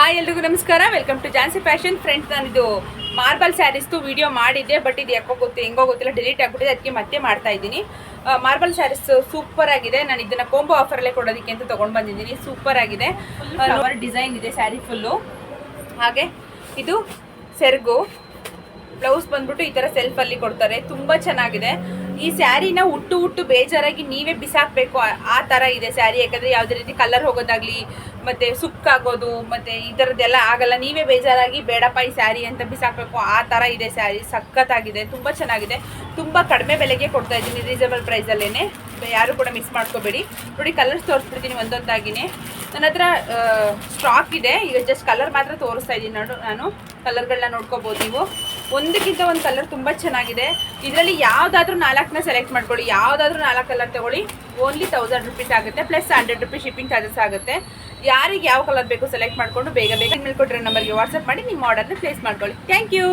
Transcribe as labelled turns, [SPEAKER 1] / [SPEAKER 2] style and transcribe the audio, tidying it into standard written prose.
[SPEAKER 1] Hi ಎಲ್ರಿಗೂ ನಮಸ್ಕಾರ. Welcome to Jhansi fashion. Friends, ನಾನಿದು ಮಾರ್ಬಲ್ ಸ್ಯಾರೀಸ್ದು ವಿಡಿಯೋ ಮಾಡಿದ್ದೆ, ಬಟ್ ಇದು ಯಾಕೋ ಹೆಂಗೋ ಗೊತ್ತಿಲ್ಲ, ಡಿಲೀಟ್ ಆಗಿಬಿಟ್ಟಿದೆ. ಅದಕ್ಕೆ ಮತ್ತೆ ಮಾಡ್ತಾ ಇದ್ದೀನಿ. ಮಾರ್ಬಲ್ ಸ್ಯಾರೀಸ್ ಸೂಪರ್ ಆಗಿದೆ. ನಾನು ಇದನ್ನು ಕೋಂಬೋ ಆಫರಲ್ಲೇ ಕೊಡೋದಕ್ಕೆ ಅಂತ ತೊಗೊಂಡು ಬಂದಿದ್ದೀನಿ. ಸೂಪರ್ ಆಗಿದೆ. ಫ್ಲವರ್ ಡಿಸೈನ್ ಇದೆ ಸ್ಯಾರಿ ಫುಲ್ಲು. ಹಾಗೆ ಇದು ಸೆರಗು, ಬ್ಲೌಸ್ ಬಂದ್ಬಿಟ್ಟು ಈ ಥರ ಸೆಲ್ಫಲ್ಲಿ ಕೊಡ್ತಾರೆ. ತುಂಬ ಚೆನ್ನಾಗಿದೆ. ಈ ಸ್ಯಾರಿನ ಹುಟ್ಟು ಬೇಜಾರಾಗಿ ನೀವೇ ಬಿಸಾಕಬೇಕು ಆ ಥರ ಇದೆ ಸ್ಯಾರಿ. ಯಾಕಂದರೆ ಯಾವುದೇ ರೀತಿ ಕಲರ್ ಹೋಗೋದಾಗಲಿ ಮತ್ತು ಸುಕ್ಕಾಗೋದು ಮತ್ತು ಈ ಥರದ್ದೆಲ್ಲ ಆಗಲ್ಲ. ನೀವೇ ಬೇಜಾರಾಗಿ ಬೇಡಪ್ಪ ಈ ಸ್ಯಾರಿ ಅಂತ ಬಿಸಾಕಬೇಕು ಆ ಥರ ಇದೆ ಸ್ಯಾರಿ. ಸಖತ್ತಾಗಿದೆ, ತುಂಬ ಚೆನ್ನಾಗಿದೆ. ತುಂಬ ಕಡಿಮೆ ಬೆಲೆಗೆ ಕೊಡ್ತಾ ಇದ್ದೀನಿ, ರೀಸನಬಲ್ ಪ್ರೈಸಲ್ಲೇ. ಯಾರು ಕೂಡ ಮಿಸ್ ಮಾಡ್ಕೋಬೇಡಿ. ನೋಡಿ, ಕಲರ್ಸ್ ತೋರಿಸ್ಬಿಡ್ತೀನಿ ಒಂದೊಂದಾಗಿನೇ. ನನ್ನ ಹತ್ರ ಸ್ಟಾಕ್ ಇದೆ. ಈಗ ಜಸ್ಟ್ ಕಲರ್ ಮಾತ್ರ ತೋರಿಸ್ತಾ ಇದ್ದೀನಿ. ನಾನು ಕಲರ್ಗಳನ್ನ ನೋಡ್ಕೋಬೋದು ನೀವು. ಒಂದಕ್ಕಿಂತ ಒಂದು ಕಲರ್ ತುಂಬ ಚೆನ್ನಾಗಿದೆ. ಇದರಲ್ಲಿ ಯಾವುದಾದ್ರೂ 4ನ ಸೆಲೆಕ್ಟ್ ಮಾಡ್ಕೊಳ್ಳಿ. ಯಾವುದಾದ್ರೂ 4 ಕಲರ್ ತೊಗೊಳ್ಳಿ. ಓನ್ಲಿ 1000 ರುಪೀಸ್ ಆಗುತ್ತೆ, ಪ್ಲಸ್ 100 ರುಪೀಸ್ ಶಿಪ್ಪಿಂಗ್ ಚಾರ್ಜಸ್ ಆಗುತ್ತೆ. ಯಾರಿಗೆ ಯಾವ ಕಲರ್ ಬೇಕು ಸೆಲೆಕ್ಟ್ ಮಾಡಿಕೊಂಡು ಬೇಗ ಮೇಲೆ ಕೊಟ್ಟಿರೋ ನಂಬರ್ಗೆ ವಾಟ್ಸಪ್ ಮಾಡಿ ನಿಮ್ಮ ಆರ್ಡರ್ನ ಪ್ಲೇಸ್ ಮಾಡ್ಕೊಳ್ಳಿ. Thank you.